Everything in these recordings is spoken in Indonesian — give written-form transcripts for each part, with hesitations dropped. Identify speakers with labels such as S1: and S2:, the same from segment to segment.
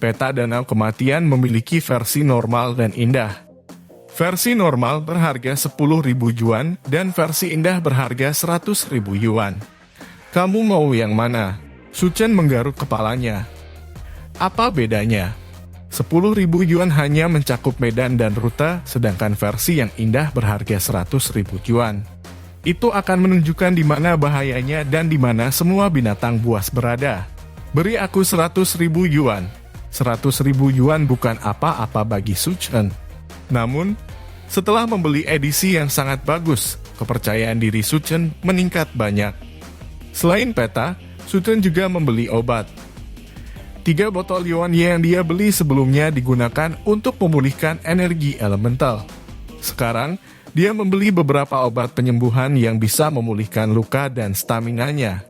S1: Peta Danau Kematian memiliki versi normal dan indah. Versi normal berharga 10.000 yuan dan versi indah berharga 100.000 yuan. Kamu mau yang mana? Su Chen menggaruk kepalanya. Apa bedanya? 10.000 yuan hanya mencakup medan dan rute, sedangkan versi yang indah berharga 100.000 yuan. Itu akan menunjukkan di mana bahayanya dan di mana semua binatang buas berada. Beri aku 100.000 yuan. 100.000 yuan bukan apa-apa bagi Su Chen. Namun, setelah membeli edisi yang sangat bagus, kepercayaan diri Su Chen meningkat banyak. Selain peta, Su Chen juga membeli obat. 3 botol yuan yang dia beli sebelumnya digunakan untuk memulihkan energi elemental. Sekarang, dia membeli beberapa obat penyembuhan yang bisa memulihkan luka dan staminanya.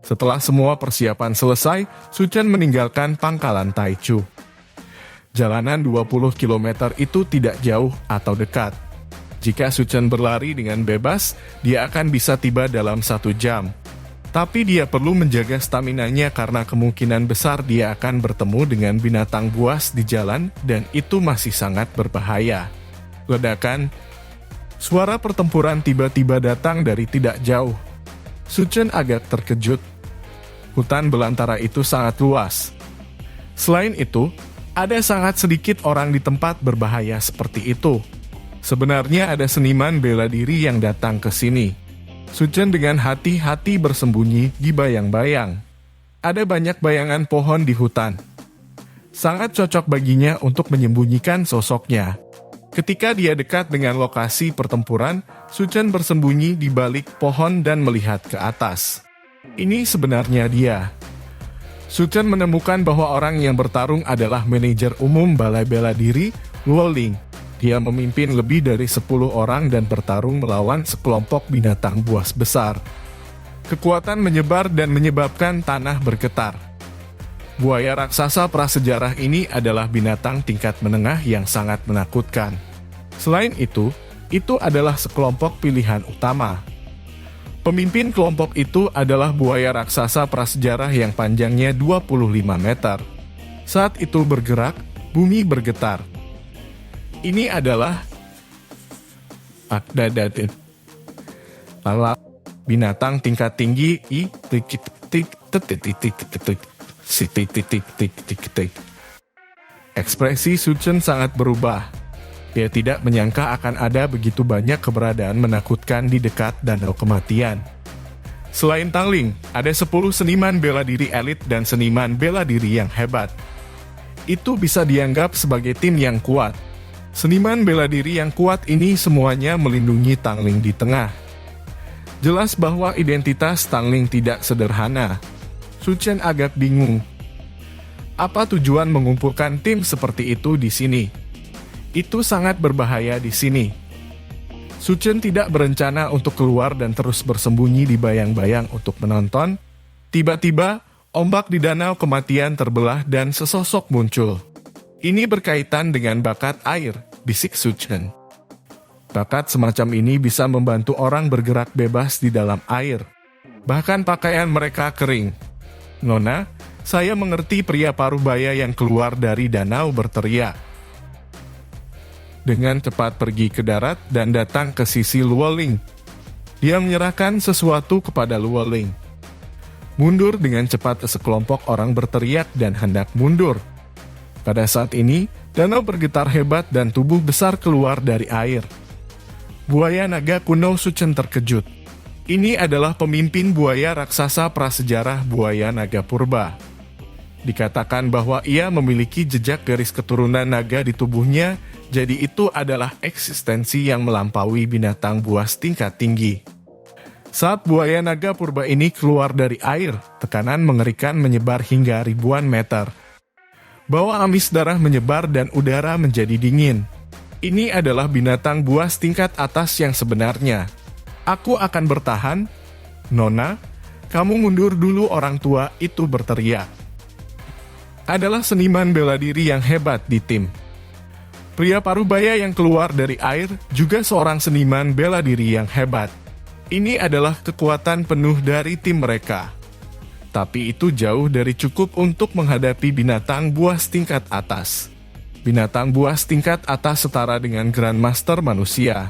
S1: Setelah semua persiapan selesai, Su Chen meninggalkan pangkalan Taichu. Jalanan 20 km itu tidak jauh atau dekat. Jika Su Chen berlari dengan bebas, dia akan bisa tiba dalam 1 jam. Tapi dia perlu menjaga staminanya karena kemungkinan besar dia akan bertemu dengan binatang buas di jalan dan itu masih sangat berbahaya. Ledakan. Suara pertempuran tiba-tiba datang dari tidak jauh. Su Chen agak terkejut. Hutan belantara itu sangat luas. Selain itu, ada sangat sedikit orang di tempat berbahaya seperti itu. Sebenarnya ada seniman bela diri yang datang ke sini. Su Chen dengan hati-hati bersembunyi di bayang-bayang. Ada banyak bayangan pohon di hutan. Sangat cocok baginya untuk menyembunyikan sosoknya. Ketika dia dekat dengan lokasi pertempuran, Su Chen bersembunyi di balik pohon dan melihat ke atas. Ini sebenarnya dia. Su Chen menemukan bahwa orang yang bertarung adalah manajer umum Balai Bela Diri, Luo Ling. Dia memimpin lebih dari 10 orang dan bertarung melawan sekelompok binatang buas besar. Kekuatan menyebar dan menyebabkan tanah bergetar. Buaya raksasa prasejarah ini adalah binatang tingkat menengah yang sangat menakutkan. Selain itu adalah sekelompok pilihan utama. Pemimpin kelompok itu adalah buaya raksasa prasejarah yang panjangnya 25 meter. Saat itu bergerak, bumi bergetar. Ini adalah Akdadatin. Binatang tingkat tinggi Ekspresi Su Chen sangat berubah. Dia tidak menyangka akan ada begitu banyak keberadaan menakutkan di dekat Danau Kematian. Selain Tangling, ada 10 seniman bela diri elit dan seniman bela diri yang hebat. Itu bisa dianggap sebagai tim yang kuat. Seniman bela diri yang kuat ini semuanya melindungi Tangling di tengah. Jelas bahwa identitas Tangling tidak sederhana. Su Chen agak bingung. Apa tujuan mengumpulkan tim seperti itu di sini? Itu sangat berbahaya di sini. Su Chen tidak berencana untuk keluar dan terus bersembunyi di bayang-bayang untuk menonton. Tiba-tiba, ombak di Danau Kematian terbelah dan sesosok muncul. Ini berkaitan dengan bakat air, bisik Su Chen. Bakat semacam ini bisa membantu orang bergerak bebas di dalam air. Bahkan pakaian mereka kering. Nona, saya mengerti pria parubaya yang keluar dari danau berteriak. Dengan cepat pergi ke darat dan datang ke sisi Luo Ling. Dia menyerahkan sesuatu kepada Luo Ling. Mundur dengan cepat sekelompok orang berteriak dan hendak mundur. Pada saat ini, danau bergetar hebat dan tubuh besar keluar dari air. Buaya naga kuno Su Chen terkejut. Ini adalah pemimpin buaya raksasa prasejarah buaya naga purba. Dikatakan bahwa ia memiliki jejak garis keturunan naga di tubuhnya, jadi itu adalah eksistensi yang melampaui binatang buas tingkat tinggi. Saat buaya naga purba ini keluar dari air, tekanan mengerikan menyebar hingga ribuan meter. Bau amis darah menyebar dan udara menjadi dingin. Ini adalah binatang buas tingkat atas yang sebenarnya. Aku akan bertahan. Nona, kamu mundur dulu, orang tua itu berteriak. Adalah seniman bela diri yang hebat di tim. Pria parubaya yang keluar dari air juga seorang seniman bela diri yang hebat. Ini adalah kekuatan penuh dari tim mereka. Tapi itu jauh dari cukup untuk menghadapi binatang buas tingkat atas. Binatang buas tingkat atas setara dengan Grandmaster manusia.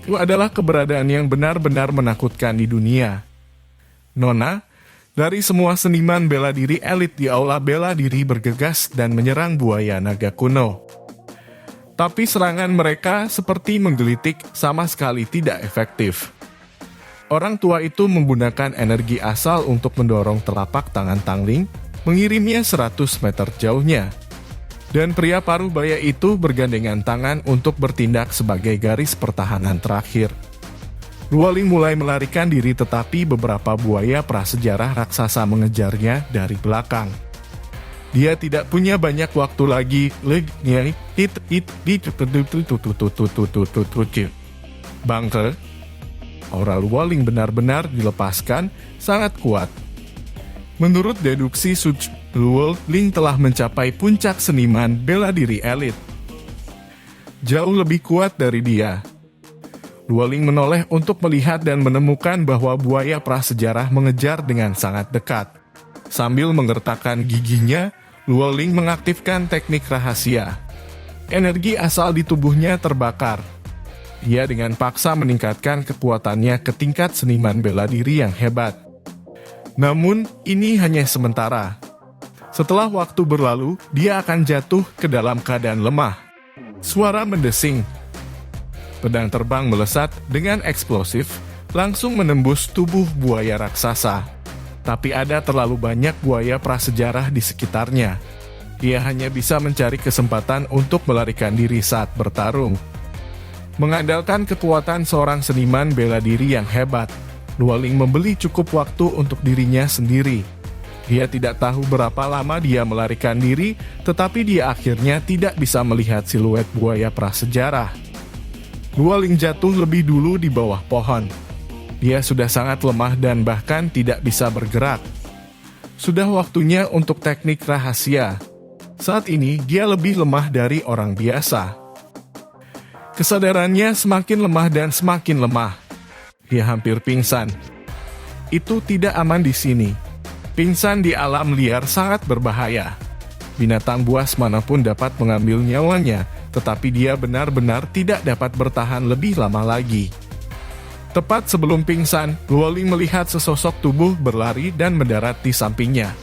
S1: Itu adalah keberadaan yang benar-benar menakutkan di dunia. Nona, dari semua seniman bela diri elit di aula bela diri bergegas dan menyerang buaya naga kuno. Tapi serangan mereka seperti menggelitik, sama sekali tidak efektif. Orang tua itu menggunakan energi asal untuk mendorong telapak tangan Tangling, mengirimnya 100 meter jauhnya. Dan pria paruh baya itu bergandengan tangan untuk bertindak sebagai garis pertahanan terakhir. Luoling mulai melarikan diri, tetapi beberapa buaya prasejarah raksasa mengejarnya dari belakang. Dia tidak punya banyak waktu lagi. Bangke, aura Luoling benar-benar dilepaskan, sangat kuat. Menurut deduksi Such, Luoling telah mencapai puncak seniman bela diri elit. Jauh lebih kuat dari dia. Luoling menoleh untuk melihat dan menemukan bahwa buaya prasejarah mengejar dengan sangat dekat. Sambil menggertakkan giginya, Luoling mengaktifkan teknik rahasia. Energi asal di tubuhnya terbakar. Dia dengan paksa meningkatkan kekuatannya ke tingkat seniman bela diri yang hebat. Namun, ini hanya sementara. Setelah waktu berlalu, dia akan jatuh ke dalam keadaan lemah. Suara mendesing. Pedang terbang melesat dengan eksplosif, langsung menembus tubuh buaya raksasa. Tapi ada terlalu banyak buaya prasejarah di sekitarnya. Dia hanya bisa mencari kesempatan untuk melarikan diri saat bertarung. Mengandalkan kekuatan seorang seniman bela diri yang hebat, Luoling membeli cukup waktu untuk dirinya sendiri. Dia tidak tahu berapa lama dia melarikan diri, tetapi dia akhirnya tidak bisa melihat siluet buaya prasejarah. Luoling jatuh lebih dulu di bawah pohon. Dia sudah sangat lemah dan bahkan tidak bisa bergerak. Sudah waktunya untuk teknik rahasia. Saat ini dia lebih lemah dari orang biasa. Kesadarannya semakin lemah dan semakin lemah. Dia hampir pingsan. Itu tidak aman di sini. Pingsan di alam liar sangat berbahaya. Binatang buas manapun dapat mengambil nyawanya, tetapi dia benar-benar tidak dapat bertahan lebih lama lagi. Tepat sebelum pingsan, Luoling melihat sesosok tubuh berlari dan mendarat di sampingnya.